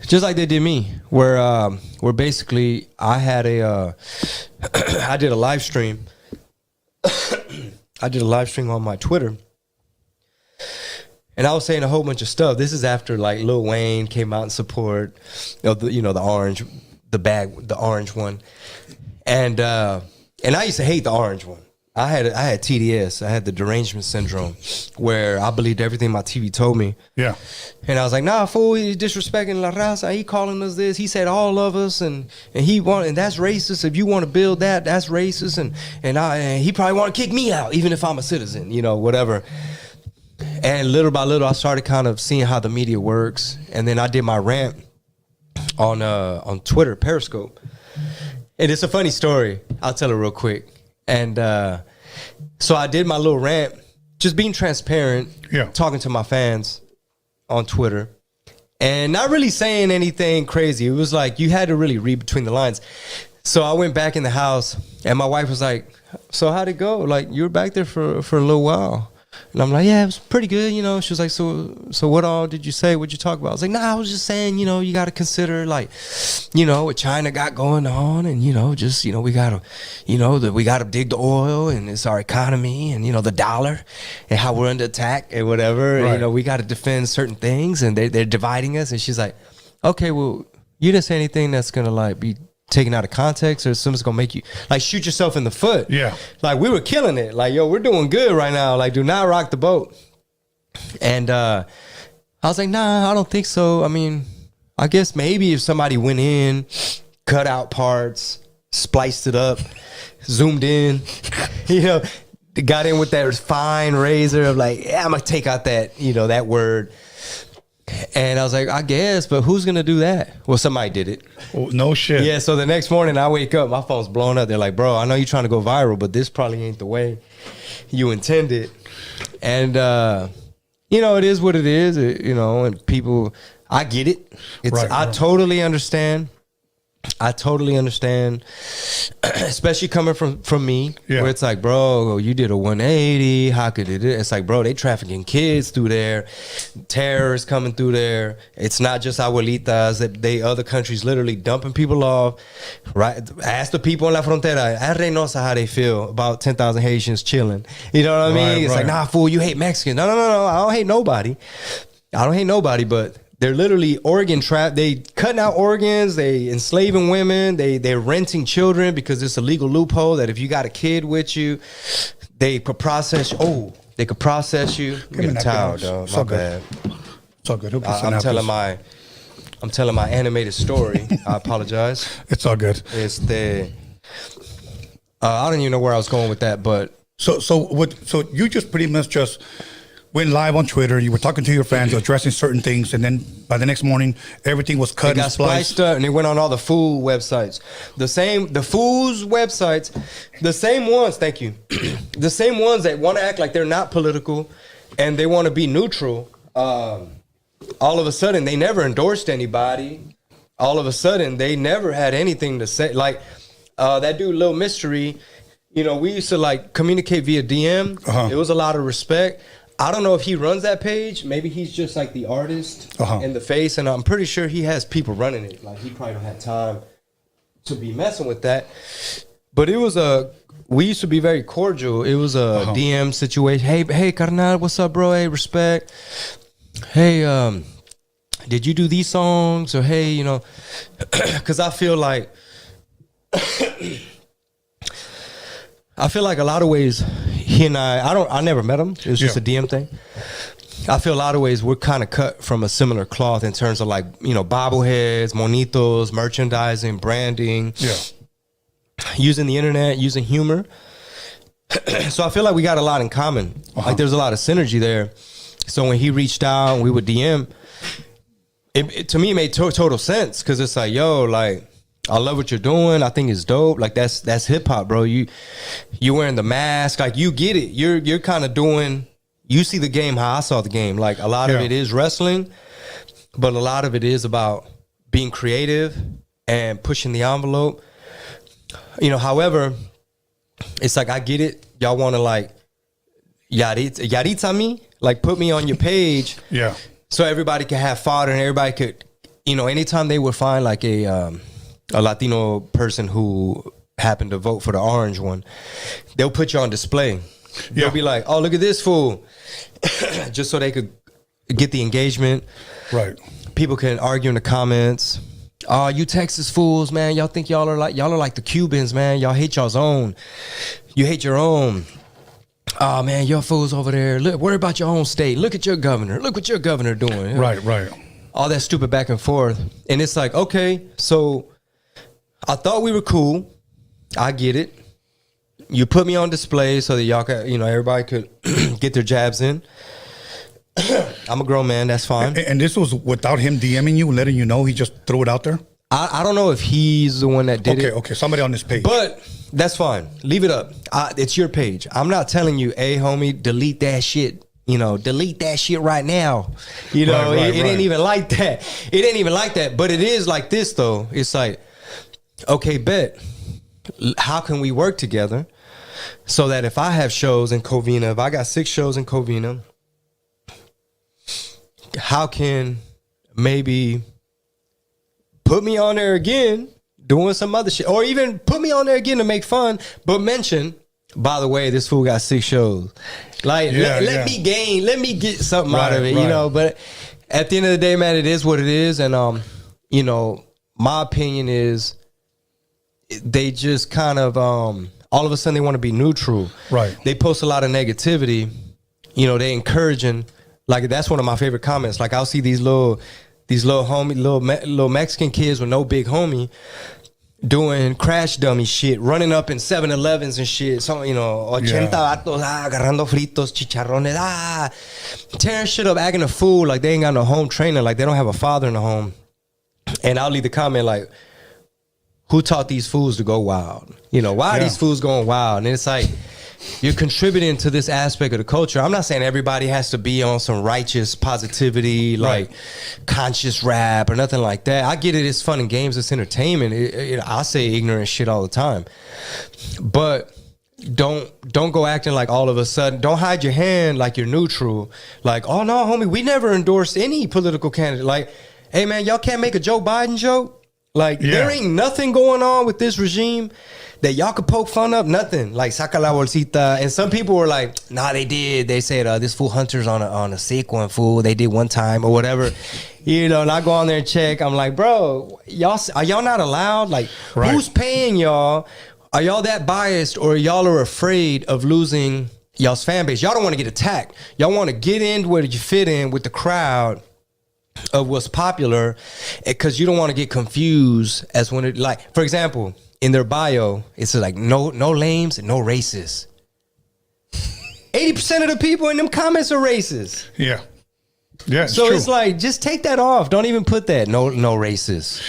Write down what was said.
Just like they did me, where basically I had I did a live stream. I did a live stream on my Twitter, and I was saying a whole bunch of stuff. This is after like Lil Wayne came out in support of the orange, the orange one, and I used to hate the orange one. I had TDS. I had the derangement syndrome, where I believed everything my TV told me. Yeah. And I was like, nah, fool, he's disrespecting La Raza. He calling us this. He said all of us, and that's racist. If you want to build that, that's racist. And he probably want to kick me out, even if I'm a citizen, whatever. And little by little, I started kind of seeing how the media works. And then I did my rant on Twitter, Periscope. And it's a funny story. I'll tell it real quick. And so I did my little rant, just being transparent, talking to my fans on Twitter, and not really saying anything crazy. It was like you had to really read between the lines. So I went back in the house, and my wife was like, so how'd it go? Like, you were back there for a little while. And I'm like, yeah, it was pretty good, She was like, so what all did you say? What'd you talk about? I was like, nah, I was just saying, you got to consider, like, what China got going on, and, just, we got to, we got to dig the oil, and it's our economy, and, the dollar, and how we're under attack, and whatever. Right. And, we got to defend certain things, and they're dividing us. And she's like, okay, well, you didn't say anything that's going to, like, be taken out of context, or something's gonna make you like shoot yourself in the foot. Yeah, like we were killing it. Like, yo, we're doing good right now. Like, do not rock the boat. And I was like, nah, I don't think so. I mean, I guess maybe if somebody went in, cut out parts, spliced it up, zoomed in, got in with that fine razor of like, yeah, I'm gonna take out that, that word. And I was like, I guess, but who's going to do that? Well, somebody did it. Oh, no shit. Yeah, so the next morning I wake up, my phone's blowing up. They're like, bro, I know you're trying to go viral, but this probably ain't the way you intended. And, it is what it is, and people, I get it. I totally understand. Especially coming from me, where it's like, bro, you did a 180. How could it? It's like, bro, they trafficking kids through there, terrorists coming through there. It's not just abuelitas. That other countries literally dumping people off. Right? Ask the people in La Frontera, at Reynosa, how they feel about 10,000 Haitians chilling. You know what I mean? It's like, nah, fool, you hate Mexicans. No. I don't hate nobody. But they're literally organ trap. They cutting out organs. They enslaving women. They're renting children because it's a legal loophole that if you got a kid with you, they could process. Oh, they could process you. Get a towel, dog. My bad. It's all good. I'm telling my animated story. I apologize. It's all good. I don't even know where I was going with that, but so you just pretty much just went live on Twitter. You were talking to your fans, addressing certain things, and then by the next morning, everything was cut and spliced up, and it went on all the food websites. The food's websites, the same ones. Thank you. The same ones that want to act like they're not political, and they want to be neutral. All of a sudden, they never endorsed anybody. All of a sudden, they never had anything to say. Like that dude, Lil Mystery. We used to like communicate via DM. It was a lot of respect. I don't know if he runs that page. Maybe he's just like the artist in the face, and I'm pretty sure he has people running it. Like, he probably don't have time to be messing with that. But we used to be very cordial. It was a DM situation. Hey, carnal, what's up, bro? Hey, respect. Hey, did you do these songs? Or hey, because I feel like a lot of ways, he and I never met him. It was just a DM thing. I feel a lot of ways we're kind of cut from a similar cloth in terms of like, bobbleheads, monitos, merchandising, branding, using the internet, using humor. So I feel like we got a lot in common. Like, there's a lot of synergy there. So when he reached out and we would DM, it to me, it made total sense, because it's like, yo, like, I love what you're doing. I think it's dope. Like, that's hip hop, bro. You wearing the mask, like, you get it. You're kind of doing. You see the game how I saw the game. Like, a lot of it is wrestling, but a lot of it is about being creative and pushing the envelope. However, it's like, I get it. Y'all want to like yaritza me, like, put me on your page, so everybody can have fodder and everybody could anytime they would find like a Latino person who happened to vote for the orange one, they'll put you on display. They'll be like, "Oh, look at this fool," just so they could get the engagement. Right. People can argue in the comments. "Oh, you Texas fools, man! Y'all think y'all are like the Cubans, man. Y'all hate y'all's own. You hate your own. Oh man, your fools over there. Look, worry about your own state. Look at your governor. Look what your governor doing." Right. All that stupid back and forth, and it's like, okay, so I thought we were cool. I get it. You put me on display so that y'all could, everybody could get their jabs in. I'm a grown man. That's fine. And this was without him DMing you, letting you know. He just threw it out there. I don't know if he's the one that did it. Okay. Somebody on this page. But that's fine. Leave it up. It's your page. I'm not telling you, hey, homie, delete that shit. Delete that shit right now. It ain't even like that. It ain't even like that. But it is like this, though. It's like, okay, bet. How can we work together so that if I have shows in Covina, if I got 6 shows in Covina, how can maybe put me on there again doing some other shit, or even put me on there again to make fun, but mention, by the way, this fool got 6 shows. Like, let me get something out of it, But at the end of the day, man, it is what it is. And, my opinion is they just kind of, all of a sudden they want to be neutral. Right. They post a lot of negativity. They encouraging. Like, that's one of my favorite comments. Like, I'll see these little Mexican kids with no big homie doing crash dummy shit, running up in 7-Elevens and shit. So, 80 vatos, agarrando fritos, chicharrones, tearing shit up, acting a fool like they ain't got no home trainer, like they don't have a father in the home. And I'll leave the comment like, who taught these fools to go wild? Why are these fools going wild? And it's like, you're contributing to this aspect of the culture. I'm not saying everybody has to be on some righteous positivity, like conscious rap or nothing like that. I get it. It's fun and games. It's entertainment. I say ignorant shit all the time. But don't go acting like all of a sudden, don't hide your hand like you're neutral. Like, oh, no, homie, we never endorsed any political candidate. Like, hey, man, y'all can't make a Joe Biden joke? Like, there ain't nothing going on with this regime that y'all could poke fun of, nothing. Like, saca la bolsita. And some people were like, nah, they did. They said, this fool Hunter's on a sick one, fool. They did one time or whatever. And I go on there and check. I'm like, bro, are y'all not allowed? Like, who's paying y'all? Are y'all that biased, or y'all are afraid of losing y'all's fan base? Y'all don't want to get attacked. Y'all want to get in where you fit in with the crowd of what's popular, because you don't want to get confused as when it, like, for example, in their bio, it's like no lames and no racists. 80% of the people in them comments are racist. Yeah, so it's like, just take that off. Don't even put that no racist.